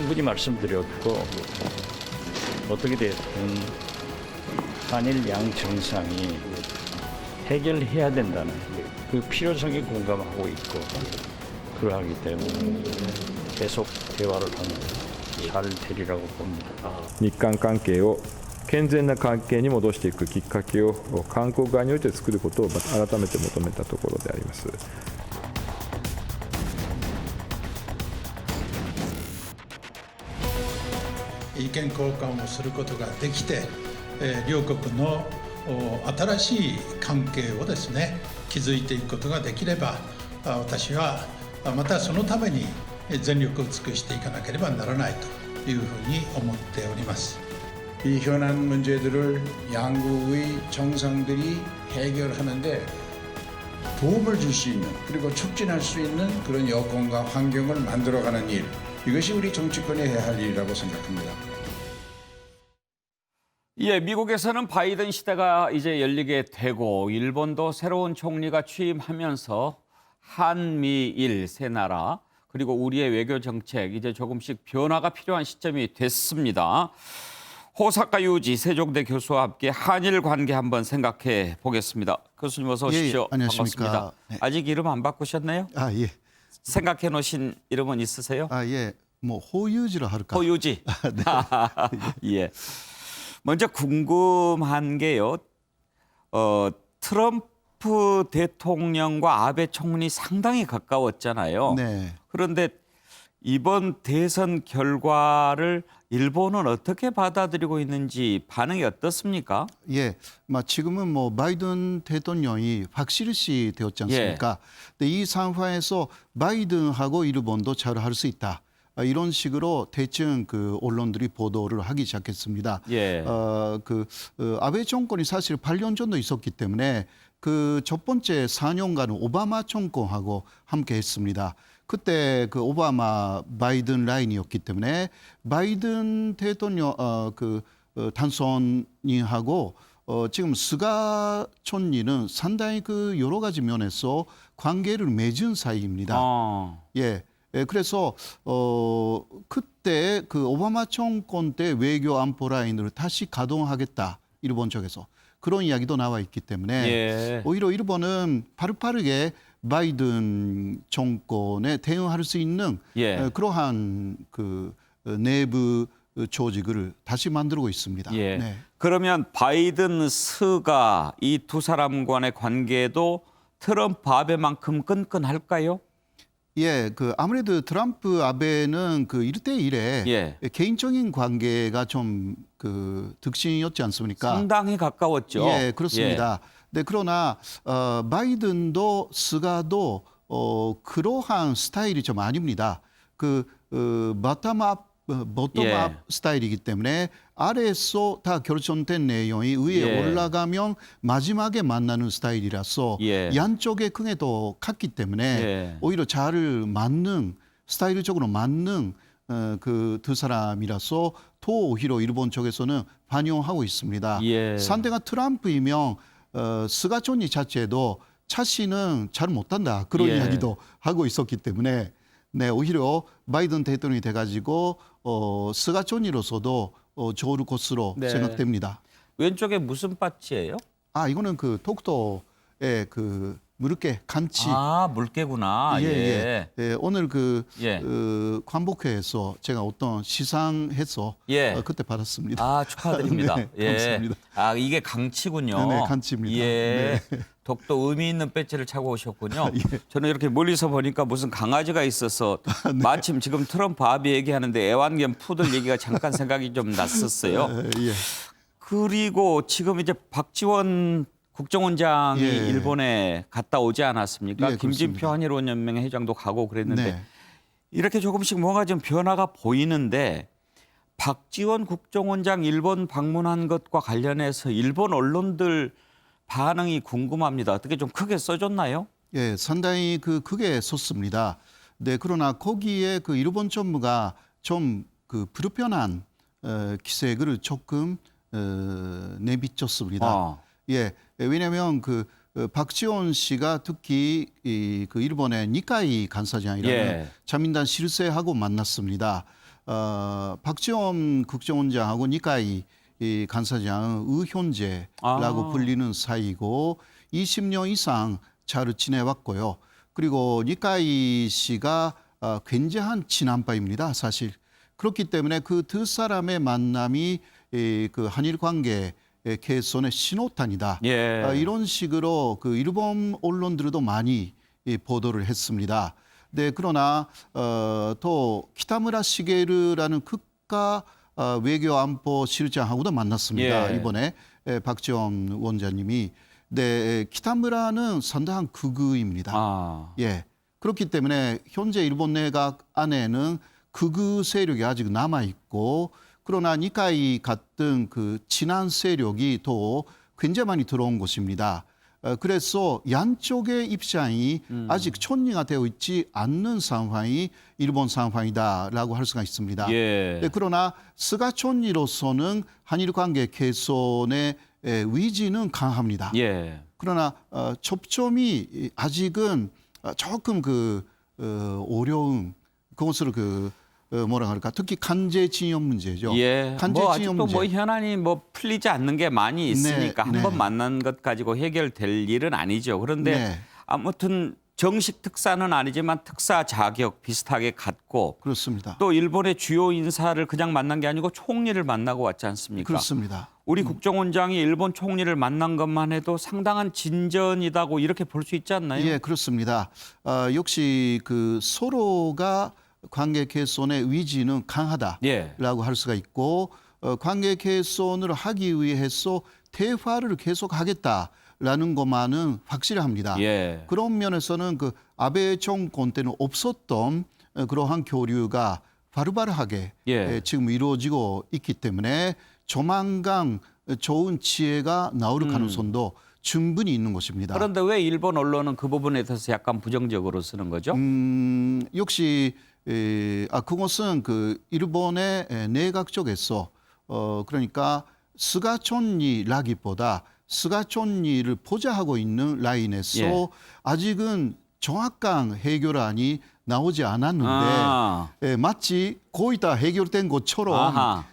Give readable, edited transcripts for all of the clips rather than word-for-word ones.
충분히 말씀드렸고 어떻게 됐든 한일 양 정상이 해결해야 된다는 그 필요성에 공감하고 있고 그러하기 때문에 계속 대화를 하면 잘 되리라고 봅니다. 日韓関係を健全な関係に戻していくきっかけを韓国側において作ることを改めて求めたところであります。 意見交換をすることができて、両国の新しい関係をですね築いていくことができれば私はまたそのために全力を尽くしていかなければならないというふうに思っております。 이 현안 문제들을 양국의 정상들이 해결하는데 도움을 줄 수 있는 그리고 촉진할 수 있는 그런 여건과 환경을 만들어가는 일 이것이 우리 정치권이 해야 할 일이라고 생각합니다. 예, 미국에서는 바이든 시대가 이제 열리게 되고 일본도 새로운 총리가 취임하면서 한미일 세 나라 그리고 우리의 외교 정책 이제 조금씩 변화가 필요한 시점이 됐습니다. 호사카 유지 세종대 교수와 함께 한일 관계 한번 생각해 보겠습니다. 교수님 어서 오십시오. 예, 안녕하십니까. 반갑습니다. 네. 아직 이름 안 바꾸셨나요? 아, 예. 생각해 놓으신 이름은 있으세요? 아, 예. 뭐 호유지로 할까? 호유지. 예. 먼저 궁금한 게요. 트럼프 대통령과 아베 총리 상당히 가까웠잖아요. 네. 그런데 이번 대선 결과를 일본은 어떻게 받아들이고 있는지 반응이 어떻습니까? 예. 지금은 뭐 바이든 대통령이 확실시 되었지 않습니까? 근데 이 상황에서 바이든하고 일본도 잘 할 수 있다. 이런 식으로 대충 그 언론들이 보도를 하기 시작했습니다. 예. 아베 정권이 사실 8년 정도 있었기 때문에 그 첫 번째 4년간은 오바마 정권하고 함께 했습니다. 그때 그 오바마 바이든 라인이었기 때문에 바이든 대통령 당선인하고 지금 스가 총리는 상당히 그 여러 가지 면에서 관계를 맺은 사이입니다. 예. 그래서 그때 그 오바마 정권 때 외교 안보 라인을 다시 가동하겠다 일본 쪽에서 그런 이야기도 나와 있기 때문에 예. 오히려 일본은 빠르게 바이든 정권에 대응할 수 있는 그러한 그 내부 조직을 다시 만들고 있습니다. 예. 네. 그러면 바이든 스가 이 두 사람 간의 관계도 트럼프 아베만큼 끈끈할까요? 예, 그 아무래도 트럼프 아베는 그 1대1의 개인적인 관계가 좀 그 특징이었지 않습니까? 상당히 가까웠죠. 예, 그렇습니다. 네, 그러나 바이든도 스가도 그러한 스타일이 좀 아닙니다. 보텀업 스타일이기 때문에 아래에서 다 결정된 내용이 위에 올라가면 마지막에 만나는 스타일이라서 양쪽의 긍에도 같기 때문에 오히려 잘 맞는 스타일적으로 맞는 그 두 사람이라서 더 오히려 일본 쪽에서는 반영하고 있습니다. 상대가 트럼프이면 스가 총리 자체도 자신은 잘 못한다 그런 이야기도 하고 있었기 때문에 네, 오히려 바이든 대통령이 돼가지고 스가 총리로서도 좋을 것으로 생각됩니다. 왼쪽에 무슨 파츠예요? 아, 이거는 그 독도의 그 물개 간치. 아, 물개구나. 예. 오늘 관복회에서 제가 어떤 시상해서 그때 받았습니다. 아, 축하드립니다. 네, 감사합니다. 아, 이게 강치군요. 네, 강치입니다. 예. 네. 독도 의미 있는 배지를 차고 오셨군요. 저는 이렇게 멀리서 보니까 무슨 강아지가 있어서 마침 지금 트럼프 아베 얘기하는데 애완견 푸들 얘기가 잠깐 생각이 좀 났었어요. 그리고 지금 이제 박지원 국정원장이 일본에 갔다 오지 않았습니까? 김진표 한일원연맹 회장도 가고 그랬는데 이렇게 조금씩 뭔가 좀 변화가 보이는데 박지원 국정원장 일본 방문한 것과 관련해서 일본 언론들 반응이 궁금합니다. 어떻게 좀 크게 써줬나요? 예, 상당히 크게 썼습니다. 네, 그러나 거기에 그 일본 정부가 좀 그 불편한 기색을 조금 내비쳤습니다. 예, 왜냐하면 박지원 씨가 특히 그 일본의 니카이 간사장이라는 자민당 실세하고 만났습니다. 박지원 국정원장하고 니카이 이 간사장은 의혼제라고 불리는 사이고 20년 이상 잘 지내왔고요. 그리고 니카이 씨가 굉장한 친한파입니다. 사실. 그렇기 때문에 그 두 사람의 만남이 그 한일 관계 개선의 신호탄이다. 예. 이런 식으로 그 일본 언론들도 많이 보도를 했습니다. 네, 그러나 또 키타무라 시게루라는 국가 외교안보 실장하고도 만났습니다. 예. 이번에 박지원 원장님이. 네, 키타무라는 상당한 극우입니다. 예, 그렇기 때문에 현재 일본 내각 안에는 극우 세력이 아직 남아 있고, 그러나 니카이 같은 그 친한 세력이 또 굉장히 많이 들어온 것입니다. 그래서 양쪽의 입장이 아직 촌리가 되어 있지 않는 상황이 일본 상황이다라고 할 수가 있습니다. 예. 네, 그러나 스가 촌리로서는 한일 관계 개선의 의지는 강합니다. 예. 그러나 접점이 아직은 조금 어려운 그것을 뭐라 그럴까, 특히 간제징용 문제죠. 예. 간제징용 아직도 문제. 현안이 풀리지 않는 게 많이 있으니까 네, 한번 네. 만난 것 가지고 해결될 일은 아니죠. 그런데 네. 아무튼 정식 특사는 아니지만 특사 자격 비슷하게 갖고 그렇습니다. 또 일본의 주요 인사를 그냥 만난 게 아니고 총리를 만나고 왔지 않습니까? 그렇습니다. 우리 국정원장이 일본 총리를 만난 것만 해도 상당한 진전이다고 이렇게 볼 수 있지 않나요? 예, 그렇습니다. 역시 그 서로가 관계 개선의 의지는 강하다라고 예. 할 수가 있고, 관계 개선을 하기 위해서 대화를 계속하겠다라는 것만은 확실합니다. 예. 그런 면에서는 그 아베 정권 때는 없었던 그러한 교류가 바로바로하게 예. 지금 이루어지고 있기 때문에 조만간 좋은 지혜가 나올 가능성도 충분히 있는 것입니다. 그런데 왜 일본 언론은 그 부분에 대해서 약간 부정적으로 쓰는 거죠? 역시 그것은 그 일본의 내각 쪽에서 그러니까 스가 촌리라기보다 스가 촌리를 보좌하고 있는 라인에서 예. 아직은 정확한 해결안이 나오지 않았는데 마치 거의 다 해결된 것처럼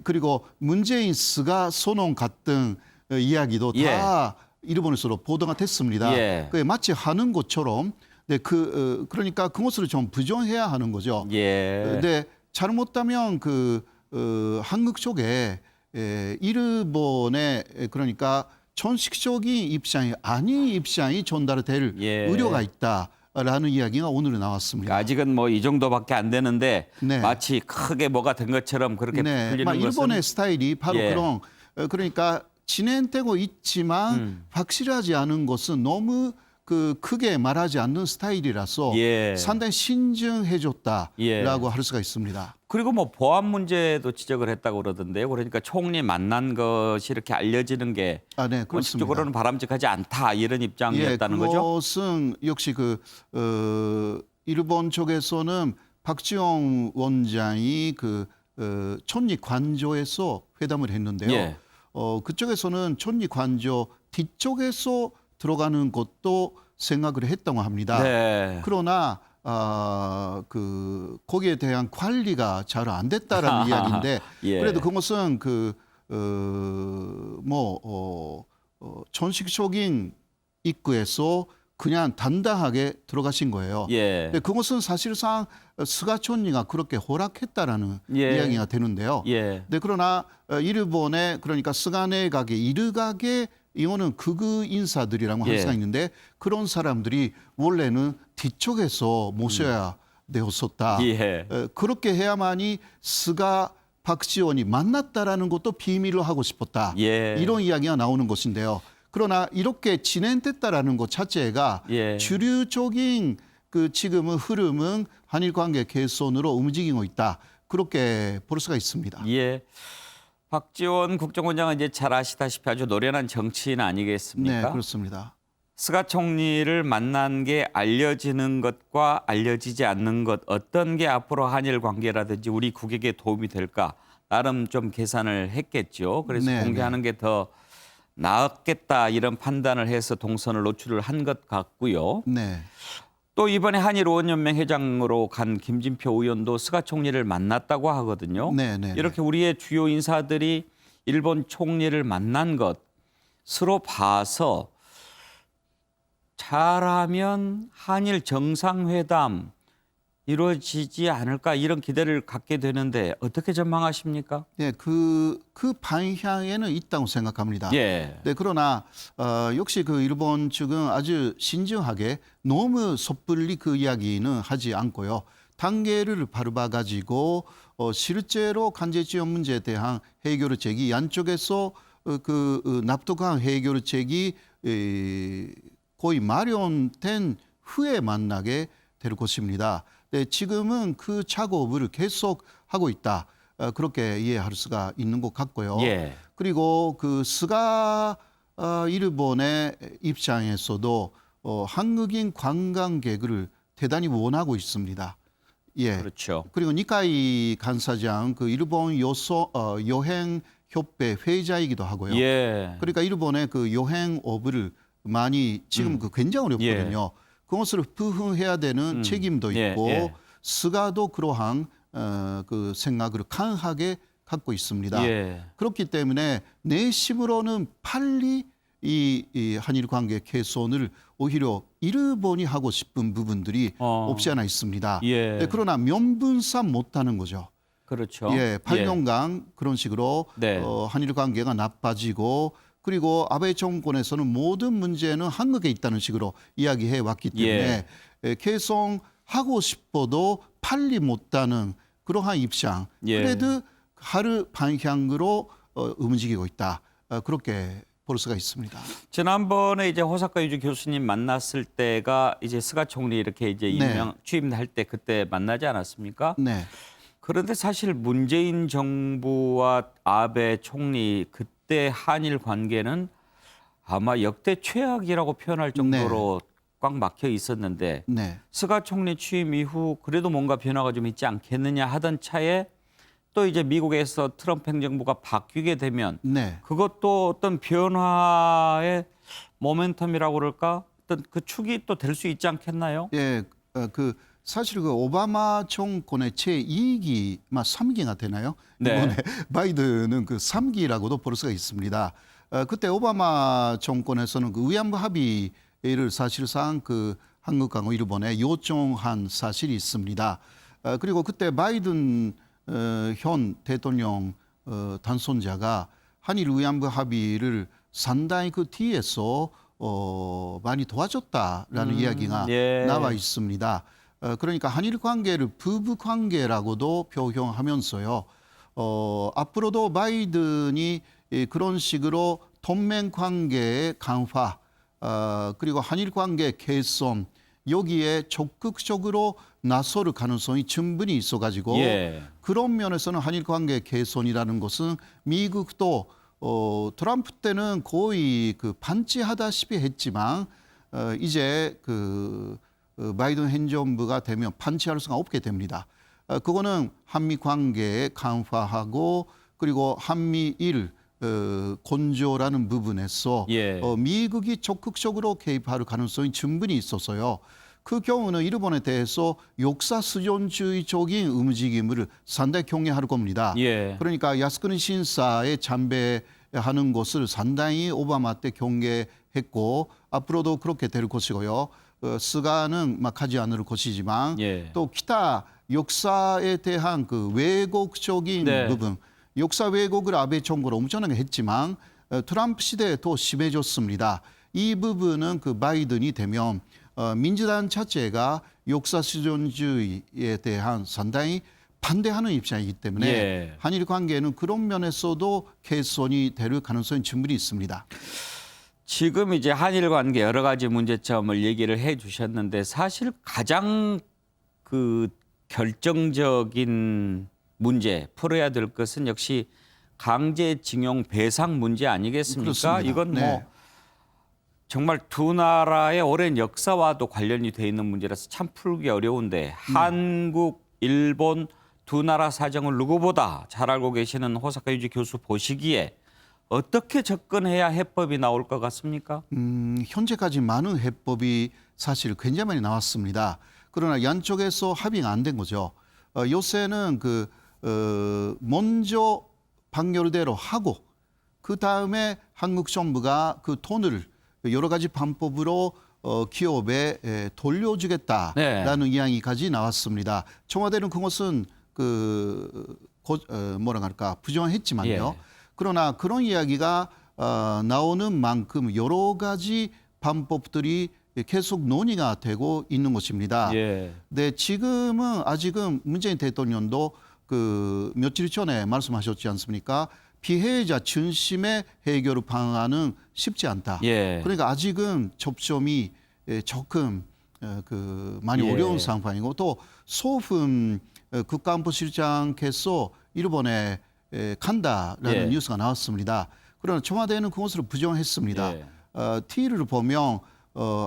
그리고 문재인 스가 선언 같은 이야기도 예. 다 일본에서도 보도가 됐습니다. 예. 마치 하는 것처럼, 네, 그러니까 그것을 좀 부정해야 하는 거죠. 예. 네, 잘못하면 한국 쪽에 일본의 그러니까 전식적인 입장이 아닌 입장이 전달될 예. 우려가 있다라는 이야기가 오늘 나왔습니다. 아직은 이 정도밖에 안 되는데 네. 마치 크게 뭐가 된 것처럼 그렇게 네, 풀리는 막 것은 일본의 스타일이 바로 예. 그러니까 진행되고 있지만 확실하지 않은 것은 너무 크게 말하지 않는 스타일이라서 예. 상당히 신중해졌다라고 예. 할 수가 있습니다. 그리고 보안 문제도 지적을 했다고 그러던데요. 그러니까 총리 만난 것이 이렇게 알려지는 게 네, 그렇습니다. 원칙적으로는 바람직하지 않다 이런 입장이었다는 거죠. 그것은 역시 일본 쪽에서는 박지원 원장이 촌리 관저에서 회담을 했는데요. 예. 그쪽에서는 촌리 관저 뒤쪽에서 들어가는 것도 생각을 했다고 합니다. 네. 그러나 거기에 대한 관리가 잘 안 됐다라는 이야기인데 예. 그래도 그것은 전식적인 입구에서 그냥 단단하게 들어가신 거예요. 예. 근데 그것은 사실상 스가 촌리가 그렇게 허락했다라는 예. 이야기가 되는데요. 예. 네, 그러나 일본의 그러니까 스가 내각의 일각의 이거는 극우 인사들이라고 할 예. 수가 있는데 그런 사람들이 원래는 뒤쪽에서 모셔야 되었었다. 예. 그렇게 해야만이 스가 박지원이 만났다라는 것도 비밀로 하고 싶었다. 예. 이런 이야기가 나오는 것인데요. 그러나 이렇게 진행됐다라는 것 자체가 예. 주류적인 지금의 흐름은 한일 관계 개선으로 움직이고 있다. 그렇게 볼 수가 있습니다. 예. 박지원 국정원장은 이제 잘 아시다시피 아주 노련한 정치인 아니겠습니까? 네, 그렇습니다. 스가 총리를 만난 게 알려지는 것과 알려지지 않는 것 어떤 게 앞으로 한일 관계라든지 우리 국익에 도움이 될까 나름 좀 계산을 했겠죠. 그래서 네, 공개하는 게 더 나았겠다 이런 판단을 해서 동선을 노출을 한 것 같고요. 네. 또 이번에 한일 의원연맹 회장으로 간 김진표 의원도 스가 총리를 만났다고 하거든요. 네. 이렇게 우리의 주요 인사들이 일본 총리를 만난 것으로 봐서 잘하면 한일 정상회담 이루어지지 않을까 이런 기대를 갖게 되는데 어떻게 전망하십니까? 네, 그 방향에는 있다고 생각합니다. 예. 네, 그러나 역시 그 일본 측은 아주 신중하게 너무 섣불리 그 이야기는 하지 않고요. 단계를 밟아 가지고 실제로 관제 지원 문제에 대한 해결책이 양쪽에서 납득한 해결책이 거의 마련된 후에 만나게 될 것입니다. 네, 지금은 그 작업을 계속 하고 있다. 그렇게 이해할 수가 있는 것 같고요. 예. 그리고 그 스가 일본의 입장에서도 한국인 관광객을 대단히 원하고 있습니다. 예. 그렇죠. 그리고 니카이 간사장 그 일본 여행 협회 회장이기도 하고요. 예. 그러니까 일본의 그 여행업을 많이 지금 그 굉장히 어렵거든요. 그것을 부응해야 되는 책임도 있고 스가도 그러한 그 생각을 강하게 갖고 있습니다. 그렇기 때문에 내심으로는 빨리 이 한일 관계 개선을 오히려 일본이 하고 싶은 부분들이 없지 않아 있습니다. 네, 그러나 명분상 못하는 거죠. 그렇죠. 8년간 그런 식으로 한일 관계가 나빠지고 그리고 아베 정권에서는 모든 문제는 한국에 있다는 식으로 이야기해 왔기 때문에 개성하고 싶어도 빨리 못하는 그러한 입장. 그래도 하루 방향으로 움직이고 있다. 그렇게 볼 수가 있습니다. 지난번에 이제 호사카 유지 교수님 만났을 때가 이제 스가 총리 이렇게 이제 취임할 때 그때 만나지 않았습니까? 네. 그런데 사실 문재인 정부와 아베 총리 그때 한일 관계는 아마 역대 최악이라고 표현할 정도로 꽉 막혀 있었는데 스가 총리 취임 이후 그래도 뭔가 변화가 좀 있지 않겠느냐 하던 차에 또 이제 미국에서 트럼프 행정부가 바뀌게 되면 그것도 어떤 변화의 모멘텀이라고 그럴까? 어떤 그 축이 또 될 수 있지 않겠나요? 예, 사실 그 오바마 정권의 제2기, 3기가 되나요? 이번에 바이든은 그 3기라고도 볼 수가 있습니다. 그때 오바마 정권에서는 그 위안부 합의를 사실상 그 한국하고 일본에 요청한 사실이 있습니다. 그리고 그때 바이든 현 대통령 당선자가 한일 위안부 합의를 상당히 그 뒤에서 많이 도와줬다라는 이야기가 나와 있습니다. 그러니까 한일 관계를 부부 관계라고도 표현하면서요. 앞으로도 바이든이 그런 식으로 동맹 관계의 강화 그리고 한일 관계 개선 여기에 적극적으로 나설 가능성이 충분히 있어가지고 그런 면에서는 한일 관계 개선이라는 것은 미국도 트럼프 때는 거의 그 반지하다시피 했지만 이제 그 바이든 행정부가 되면 반지할 수가 없게 됩니다. 그거는 한미 관계에 강화하고 그리고 한미일 건조라는 부분에서 미국이 적극적으로 개입할 가능성이 충분히 있어서요. 그 경우는 일본에 대해서 역사 수존주의적인 움직임을 상당히 경계할 겁니다. 그러니까 야스쿠니 신사에 참배하는 것을 상당히 오바마 때 경계했고 앞으로도 그렇게 될 것이고요. 스가는 막 하지 않을 것이지만 또 기타 역사에 대한 그 왜곡적인 부분, 역사 왜곡을 아베 정부가 엄청나게 했지만 트럼프 시대에 더 심해졌습니다. 이 부분은 그 바이든이 되면 민주당 자체가 역사 수존주의에 대한 상당히 반대하는 입장이기 때문에 한일 관계는 그런 면에서도 개선이 될 가능성이 충분히 있습니다. 지금 이제 한일 관계 여러 가지 문제점을 얘기를 해 주셨는데 사실 가장 그 결정적인 문제 풀어야 될 것은 역시 강제징용 배상 문제 아니겠습니까? 그렇습니다. 이건 뭐 정말 두 나라의 오랜 역사와도 관련이 돼 있는 문제라서 참 풀기 어려운데 한국, 일본 두 나라 사정을 누구보다 잘 알고 계시는 호사카 유지 교수 보시기에 어떻게 접근해야 해법이 나올 것 같습니까? 현재까지 많은 해법이 사실 굉장히 많이 나왔습니다. 그러나 양쪽에서 합의가 안 된 거죠. 요새는 먼저 방열대로 하고 그 다음에 한국 정부가 그 돈을 여러 가지 방법으로 기업에 돌려주겠다라는 이야기까지 나왔습니다. 청와대는 그것은 부정했지만요. 그러나 그런 이야기가 나오는 만큼 여러 가지 방법들이 계속 논의가 되고 있는 것입니다. 네, 지금은 아직은 문재인 대통령도 며칠 전에 말씀하셨지 않습니까? 피해자 중심의 해결 방안은 쉽지 않다. 그러니까 아직은 접점이 조금 많이 어려운 상황이고 또 소품 국가안보실장께서 일본에 간다라는 뉴스가 나왔습니다. 그러나 청와대는 그것을 부정했습니다. 티를 보면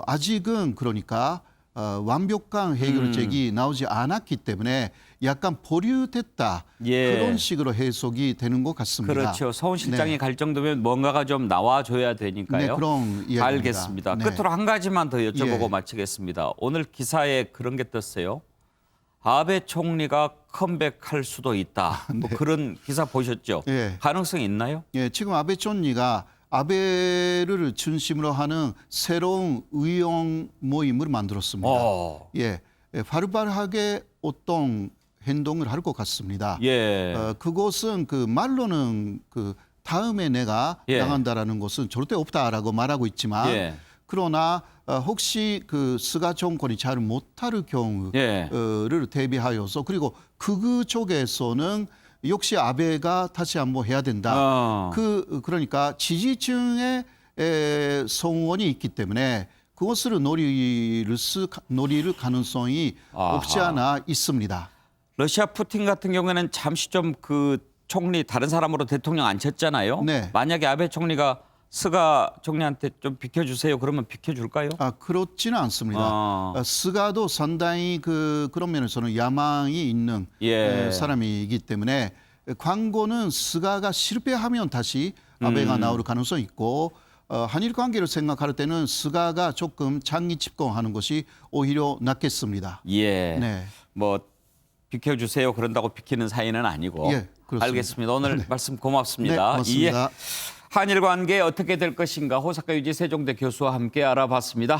아직은 그러니까 완벽한 해결책이 나오지 않았기 때문에 약간 보류됐다. 그런 식으로 해석이 되는 것 같습니다. 그렇죠. 서훈 실장이 갈 정도면 뭔가가 좀 나와줘야 되니까요. 네, 그런 이야기입니다. 알겠습니다. 끝으로 한 가지만 더 여쭤보고 마치겠습니다. 오늘 기사에 그런 게 떴어요. 아베 총리가 컴백할 수도 있다. 뭐 그런 기사 보셨죠? 가능성이 있나요? 지금 아베 총리가 아베를 중심으로 하는 새로운 의원 모임을 만들었습니다. 활발하게 어떤 행동을 할 것 같습니다. 그것은 말로는 다음에 내가 나간다라는 것은 절대 없다라고 말하고 있지만 그러나 혹시 스가 정권이 잘 못할 경우를 대비하여서 그리고 극우 쪽에서는 역시 아베가 다시 한번 해야 된다. 그러니까 지지층의 성원이 있기 때문에 그것을 노릴 가능성이 없지 않아 있습니다. 러시아 푸틴 같은 경우에는 잠시 좀 총리 다른 사람으로 대통령 앉혔잖아요. 만약에 아베 총리가 스가 총리한테 좀 비켜주세요. 그러면 비켜줄까요? 그렇지는 않습니다. 스가도 상당히 그런 면에서는 야망이 있는 사람이기 때문에 광고는 스가가 실패하면 다시 아베가 나올 가능성이 있고 한일 관계를 생각할 때는 스가가 조금 장기 집권하는 것이 오히려 낫겠습니다. 뭐 비켜주세요. 그런다고 비키는 사이는 아니고. 알겠습니다. 오늘 말씀 고맙습니다. 고맙습니다. 한일 관계 어떻게 될 것인가 호사카 유지 세종대 교수와 함께 알아봤습니다.